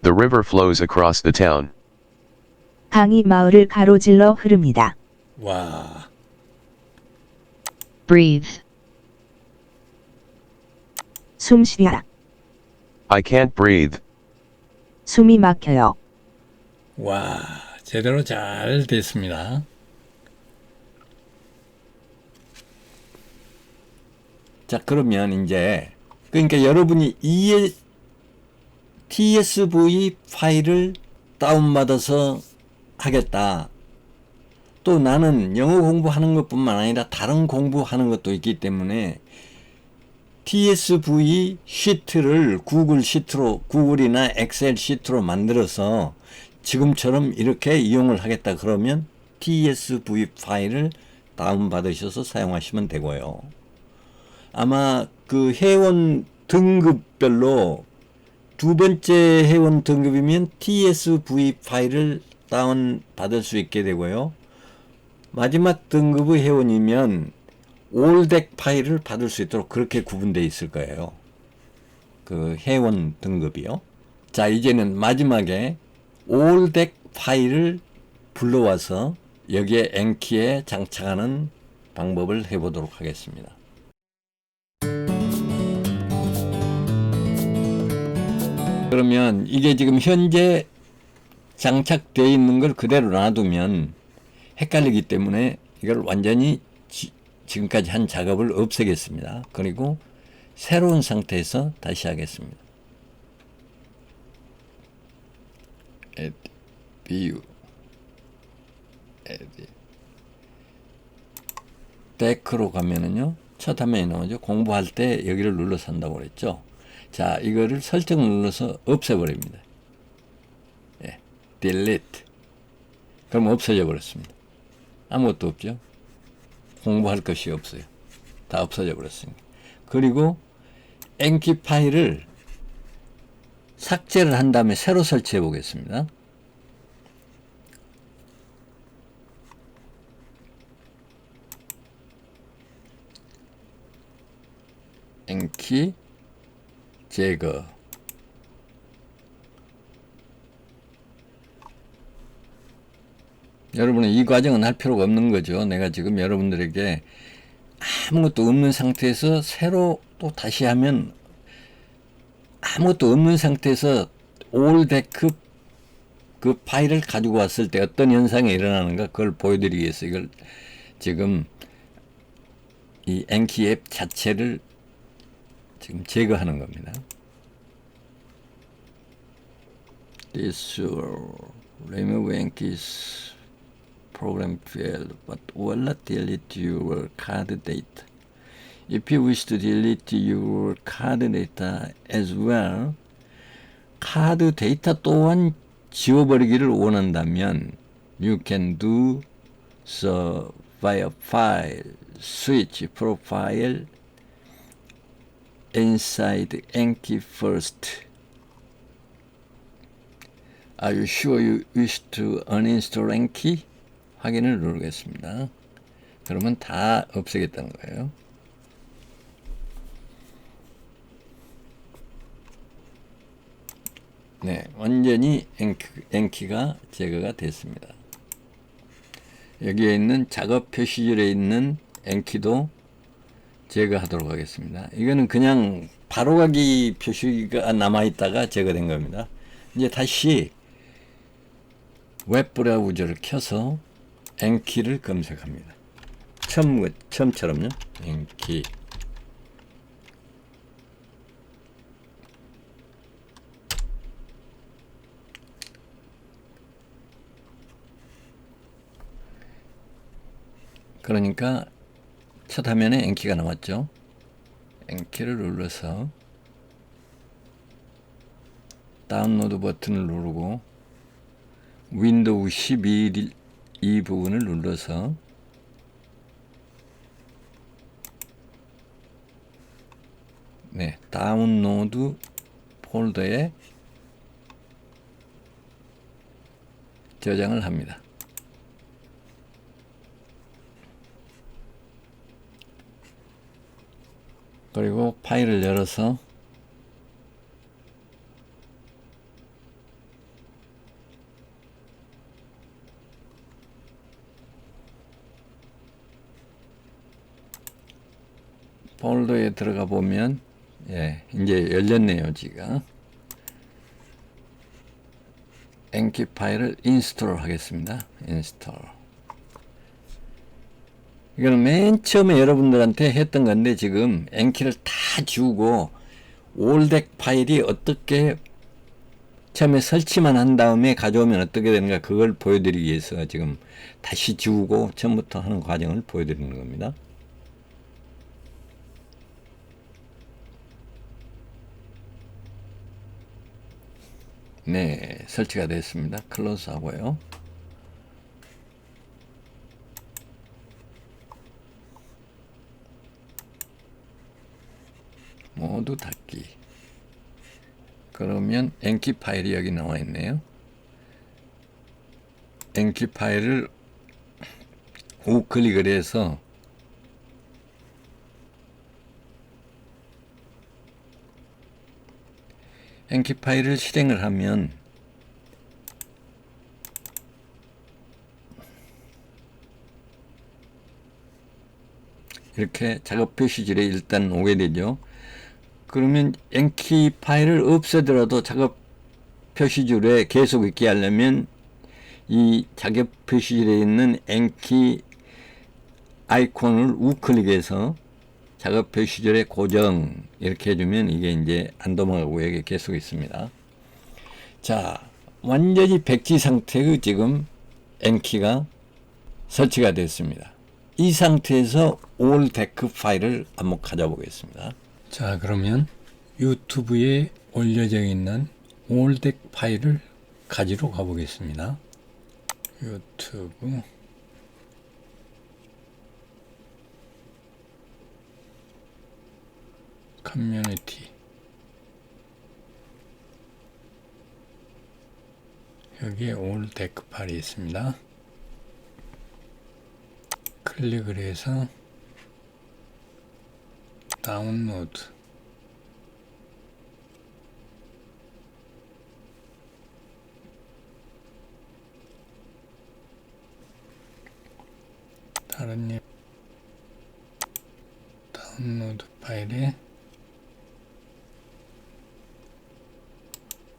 The river flows across the town. 강이 마을을 가로질러 흐릅니다. 와, breathe, 숨 쉬라. I can't breathe. 숨이 막혀요. 와, 제대로 잘 됐습니다. 자, 그러면 이제 그러니까 여러분이 이 TSV 파일을 다운받아서 하겠다. 또 나는 영어 공부하는 것뿐만 아니라 다른 공부하는 것도 있기 때문에 TSV 시트를 구글 시트로, 구글이나 엑셀 시트로 만들어서 지금처럼 이렇게 이용을 하겠다 그러면 TSV 파일을 다운받으셔서 사용하시면 되고요. 아마 그 회원 등급별로 두 번째 회원 등급이면 TSV 파일을 다운받을 수 있게 되고요. 마지막 등급의 회원이면 올덱 파일을 받을 수 있도록 그렇게 구분되어 있을 거예요. 그 회원 등급이요. 자, 이제는 마지막에 올덱 파일을 불러와서 여기에 N키에 장착하는 방법을 해보도록 하겠습니다. 그러면 이게 지금 현재 장착되어 있는 걸 그대로 놔두면 헷갈리기 때문에 이걸 완전히 지금까지 한 작업을 없애겠습니다. 그리고 새로운 상태에서 다시 하겠습니다. Add, View, Edit. 데크로 가면은요, 첫 화면이 나오죠. 공부할 때 여기를 눌러서 한다고 그랬죠. 자, 이거를 설정을 눌러서 없애버립니다. 예, Delete. 그럼 없어져 버렸습니다. 아무것도 없죠. 공부할 것이 없어요. 다 없어져 버렸습니다. 그리고 N키 파일을 삭제를 한 다음에 새로 설치해 보겠습니다. N키 제거. 여러분은 이 과정은 할 필요가 없는 거죠. 내가 지금 여러분들에게 아무것도 없는 상태에서 새로 또 다시 하면 아무것도 없는 상태에서 올데크 그 파일을 가지고 왔을 때 어떤 현상이 일어나는가 그걸 보여드리기 위해서 이걸 지금 이 N키 앱 자체를 지금 제거하는 겁니다. This will remove Nki's program field, but will not delete your card data. If you wish to delete your card data as well, 카드 데이터 또한 지워버리기를 원한다면 you can do so via file, switch profile inside Nki first. Are you sure you wish to uninstall Nki? 확인을 누르겠습니다. 그러면 다 없애겠다는 거예요. 네, 완전히 N키가 제거가 됐습니다. 여기에 있는 작업 표시줄에 있는 N키도 제거하도록 하겠습니다. 이거는 그냥 바로가기 표시가 남아있다가 제거된 겁니다. 이제 다시 웹 브라우저를 켜서 N키를 검색합니다. 처음처럼요. N키. 그러니까 첫 화면에 N키가 나왔죠. N키를 눌러서 다운로드 버튼을 누르고 윈도우 12 이 부분을 눌러서 네, 다운로드 폴더에 저장을 합니다. 그리고 파일을 열어서 폴더에 들어가 보면 예, 이제 열렸네요. 지금 N키 파일을 인스톨 하겠습니다. 인스톨. 이거는 맨 처음에 여러분들한테 했던 건데 지금 N키를 다 지우고 올덱 파일이 어떻게 처음에 설치만 한 다음에 가져오면 어떻게 되는가 그걸 보여드리기 위해서 지금 다시 지우고 처음부터 하는 과정을 보여드리는 겁니다. 네, 설치가 됐습니다. 클로즈 하고요. 모두 닫기. 그러면 N키 파일이 여기 나와 있네요. N키 파일을 우클릭을 해서 N키 파일을 실행을 하면 이렇게 작업 표시줄에 일단 오게 되죠. 그러면 N키 파일을 없애더라도 작업 표시줄에 계속 있게 하려면 이 작업 표시줄에 있는 N키 아이콘을 우클릭해서 작업 표시줄에 고정 이렇게 해주면 이게 이제 안 넘어가고 여기 계속 있습니다. 자, 완전히 백지 상태의 지금 N키가 설치가 됐습니다. 이 상태에서 올데크 파일을 한번 가져보겠습니다. 자, 그러면 유튜브에 올려져 있는 올덱 파일을 가지러 가보겠습니다. 유튜브 커뮤니티 여기에 올데크 파일이 있습니다. 클릭을 해서 다운로드 다른 다운로드 파일에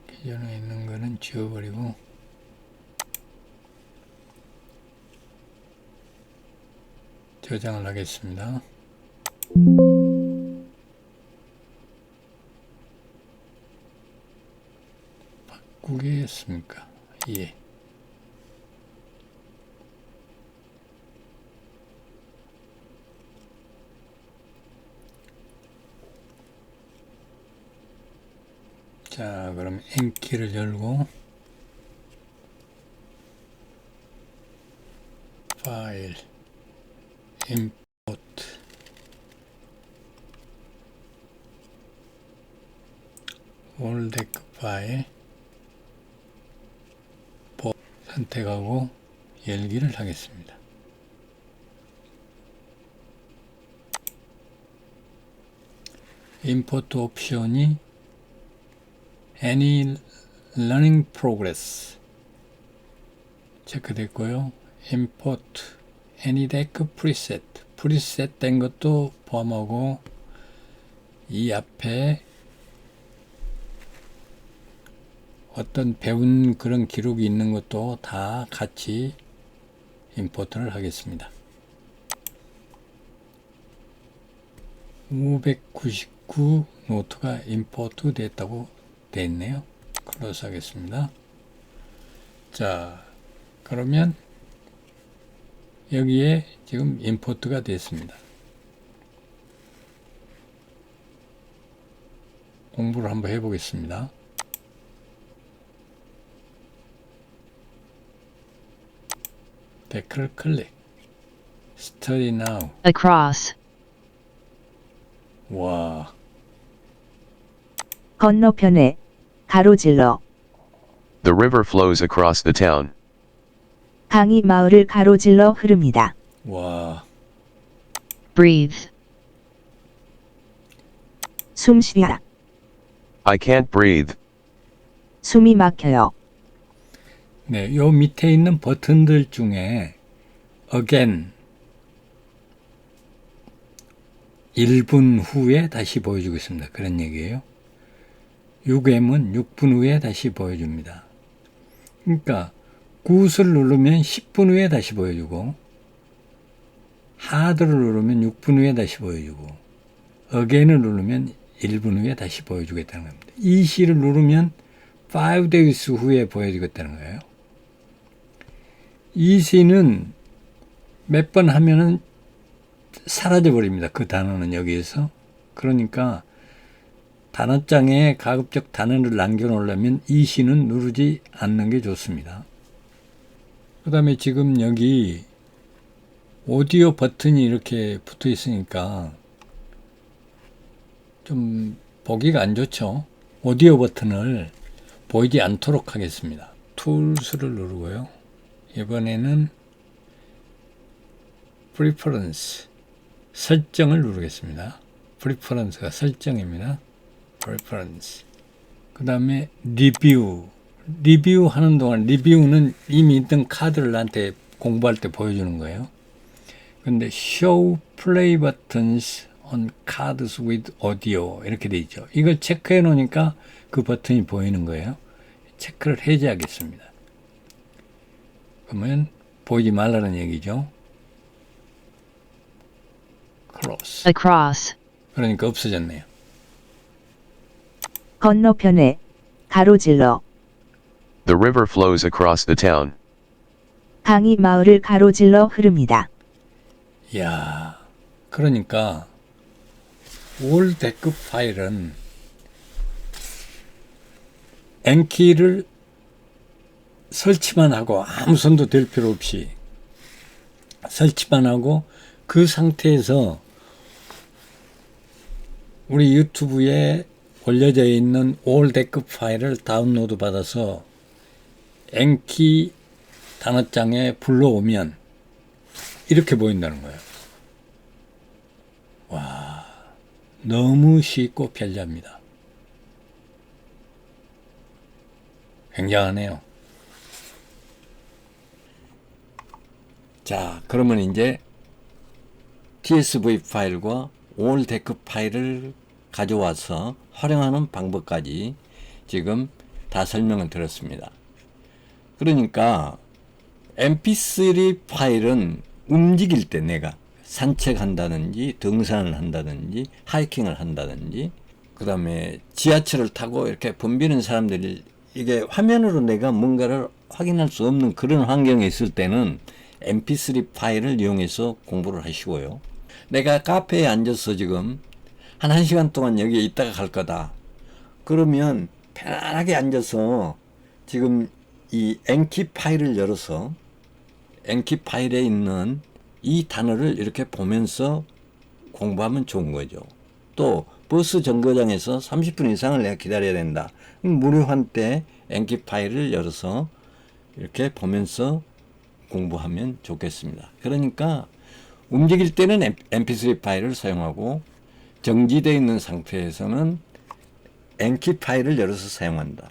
기존에 있는 거는 지워버리고 저장을 하겠습니다. 바꾸겠습니까? 예. 자, 그럼 N키를 열고 파일 임포트 올데크 파일 선택하고 열기를 하겠습니다. 임포트 옵션이 Any Learning Progress 체크됐고요. Import AnyDeck Preset 프리셋 된 것도 포함하고 이 앞에 어떤 배운 그런 기록이 있는 것도 다 같이 임포트를 하겠습니다. 599 노트가 임포트 됐다고 되어 있네요. 클로즈 하겠습니다. 자, 그러면 여기에 지금 임포트가 됐습니다. 공부를 한번 해보겠습니다. 댓글 클릭. Study now. across, 와, 건너편에 가로질러 The river flows across the town. 강이 마을을 가로질러 흐릅니다. 와, breathe, 숨 쉬어라. I can't breathe. 숨이 막혀요. 네, 요 밑에 있는 버튼들 중에 again 1분 후에 다시 보여주고 있습니다. 그런 얘기예요. 6M은 6분 후에 다시 보여줍니다. 그러니까 굿을 누르면 10분 후에 다시 보여주고 하드를 누르면 6분 후에 다시 보여주고 again을 누르면 1분 후에 다시 보여주겠다는 겁니다. EC를 누르면 5 days 후에 보여주겠다는 거예요. EC는 몇 번 하면은 사라져 버립니다. 그 단어는 여기에서. 그러니까 단어장에 가급적 단어를 남겨놓으려면 EC는 누르지 않는 게 좋습니다. 그 다음에 지금 여기 오디오 버튼이 이렇게 붙어 있으니까 좀 보기가 안 좋죠. 오디오 버튼을 보이지 않도록 하겠습니다. 툴스를 누르고요. 이번에는 Preference 설정을 누르겠습니다. Preference가 설정입니다. Preference. 그 다음에 리뷰 하는 동안 리뷰는 이미 있던 카드를 나한테 공부할 때 보여주는 거예요. 근데 Show Play Buttons on Cards with Audio 이렇게 돼 있죠. 이걸 체크해 놓으니까 그 버튼이 보이는 거예요. 체크를 해제하겠습니다. 그러면 보이지 말라는 얘기죠. Close. across, 그러니까 없어졌네요. 건너편에 가로질러 The river flows across the town. 강이 마을을 가로질러 흐릅니다. 이야, 그러니까 월데크 파일은 엔키를 설치만 하고 아무 손도 댈 필요 없이 설치만 하고 그 상태에서 우리 유튜브에 올려져 있는 월데크 파일을 다운로드 받아서 엔키 단어장에 불러오면 이렇게 보인다는 거예요. 와, 너무 쉽고 편리합니다. 굉장하네요. 자, 그러면 이제 TSV 파일과 올데크 파일을 가져와서 활용하는 방법까지 지금 다 설명을 드렸습니다. 그러니까 mp3 파일은 움직일 때 내가 산책한다든지 등산을 한다든지 하이킹을 한다든지 그 다음에 지하철을 타고 이렇게 붐비는 사람들이 이게 화면으로 내가 뭔가를 확인할 수 없는 그런 환경에 있을 때는 mp3 파일을 이용해서 공부를 하시고요. 내가 카페에 앉아서 지금 한 1시간 동안 여기에 있다가 갈 거다. 그러면 편안하게 앉아서 지금 이 엔키 파일을 열어서 엔키 파일에 있는 이 단어를 이렇게 보면서 공부하면 좋은 거죠. 또 버스 정거장에서 30분 이상을 내가 기다려야 된다. 무료한 때 엔키 파일을 열어서 이렇게 보면서 공부하면 좋겠습니다. 그러니까 움직일 때는 mp3 파일을 사용하고 정지되어 있는 상태에서는 엔키 파일을 열어서 사용한다.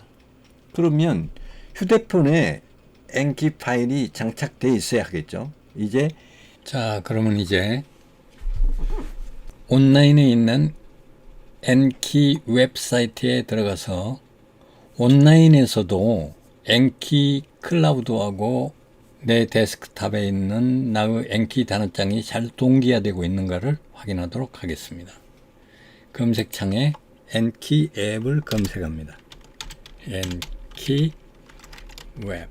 그러면 휴대폰에 엔키 파일이 장착되어 있어야 하겠죠. 이제 자, 그러면 이제 온라인에 있는 엔키 웹사이트에 들어가서 온라인에서도 엔키 클라우드하고 내 데스크탑에 있는 나의 엔키 단어장이 잘 동기화되고 있는가를 확인하도록 하겠습니다. 검색창에 엔키 앱을 검색합니다. 엔키 웹.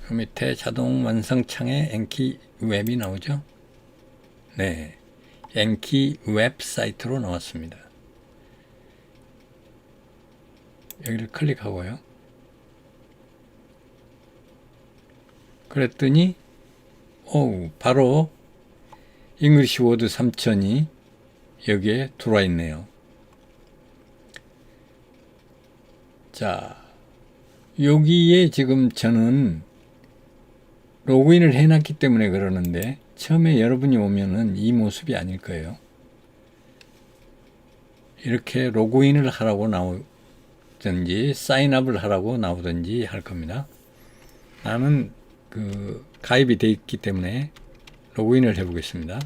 그 밑에 자동 완성 창에 엔키 웹이 나오죠. 네, 엔키 웹사이트로 나왔습니다. 여기를 클릭하고요. 그랬더니 바로 잉글리시 워드 3000이 여기에 들어와 있네요. 자, 여기에 지금 저는 로그인을 해놨기 때문에 그러는데 처음에 여러분이 오면은 이 모습이 아닐 거예요. 이렇게 로그인을 하라고 나오든지 사인업을 하라고 나오든지 할 겁니다. 나는 가입이 되어 있기 때문에 로그인을 해 보겠습니다.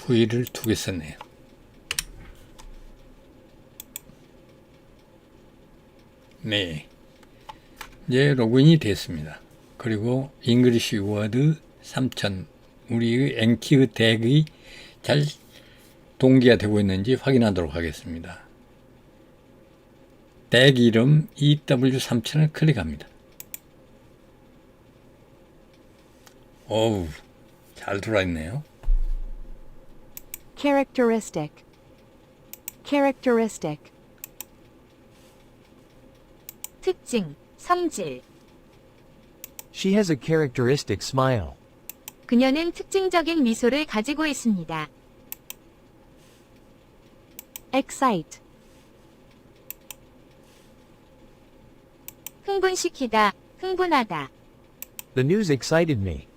V를 2개 썼네요. 네, 이제 로그인이 됐습니다. 그리고 잉글리시 워드 3000 우리 엔키의 덱이 잘 동기화 되고 있는지 확인하도록 하겠습니다. 덱 이름 EW3000을 클릭합니다. 잘 들어와 있네요. Characteristic. Characteristic. 특징, 성질. She has a characteristic smile. 그녀는 특징적인 미소를 가지고 있습니다. Excite. 흥분시키다, 흥분하다. The news excited me.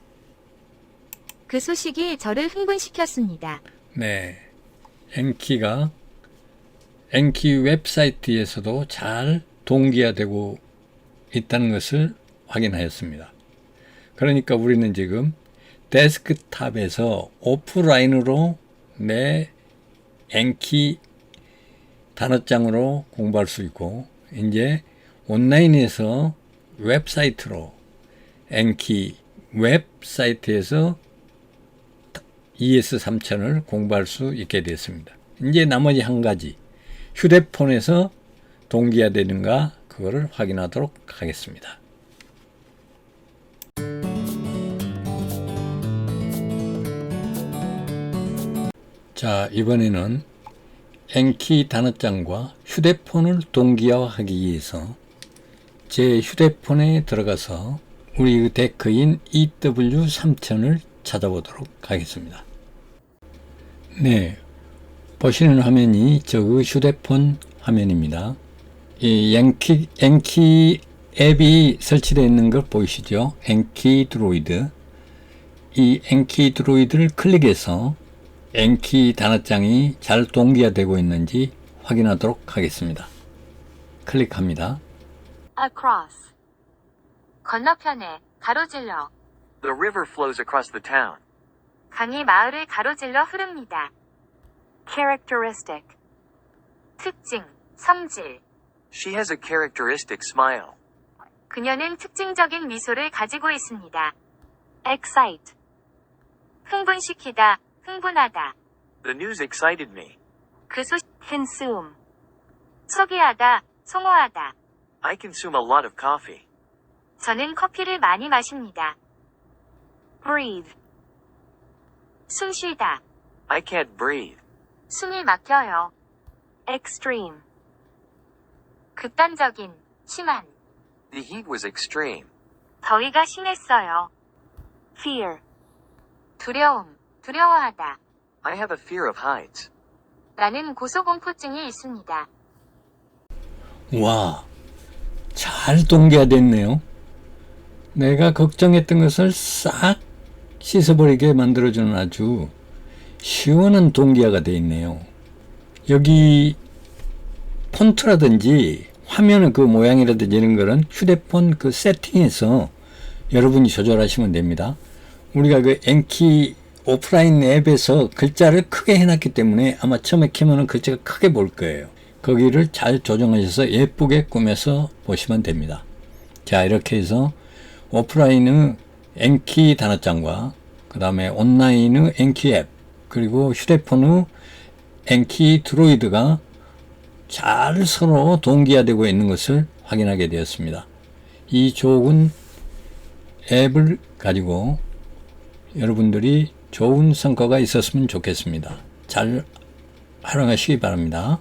그 소식이 저를 흥분시켰습니다. 네, 엔키가 엔키 웹사이트에서도 잘 동기화되고 있다는 것을 확인하였습니다. 그러니까 우리는 지금 데스크탑에서 오프라인으로 내 엔키 단어장으로 공부할 수 있고, 이제 온라인에서 웹사이트로 엔키 웹사이트에서 ES3000을 공부할 수 있게 됐습니다. 이제 나머지 한 가지, 휴대폰에서 동기화되는가 그거를 확인하도록 하겠습니다. 자, 이번에는 엔키 단어장과 휴대폰을 동기화하기 위해서 제 휴대폰에 들어가서 우리 데크인 EW3000을 찾아보도록 하겠습니다. 네, 보시는 화면이 저그 휴대폰 화면입니다. 이 엔키 앱이 설치되어 있는 걸 보이시죠? 엔키 드로이드. 이 엔키 드로이드를 클릭해서 엔키 단어장이 잘 동기화되고 있는지 확인하도록 하겠습니다. 클릭합니다. Across. 건너편에, 가로질러. The river flows across the town. 강이 마을을 가로질러 흐릅니다. Characteristic. 특징, 성질. She has a characteristic smile. 그녀는 특징적인 미소를 가지고 있습니다. Excite. 흥분시키다, 흥분하다. The news excited me. 그 소식, consume. 소비하다, 소모하다. I consume a lot of coffee. 저는 커피를 많이 마십니다. Breathe. 숨 쉬다. I can't breathe. 숨이 막혀요. Extreme. 극단적인, 심한. The heat was extreme. 더위가 심했어요. Fear. 두려움, 두려워하다. I have a fear of heights. 나는 고소공포증이 있습니다. 와, 잘 동기화됐네요. 내가 걱정했던 것을 싹 씻어버리게 만들어주는 아주 시원한 동기화가 되어 있네요. 여기 폰트라든지 화면의 그 모양이라든지 이런 거는 휴대폰 그 세팅에서 여러분이 조절하시면 됩니다. 우리가 그 엔키 오프라인 앱에서 글자를 크게 해놨기 때문에 아마 처음에 키면은 글자가 크게 보일 거예요. 거기를 잘 조정하셔서 예쁘게 꾸며서 보시면 됩니다. 자, 이렇게 해서 오프라인의 엔키 단어장과 그 다음에 온라인의 엔키 앱 그리고 휴대폰의 엔키 드로이드가 잘 서로 동기화되고 있는 것을 확인하게 되었습니다. 이 좋은 앱을 가지고 여러분들이 좋은 성과가 있었으면 좋겠습니다. 잘 활용하시기 바랍니다.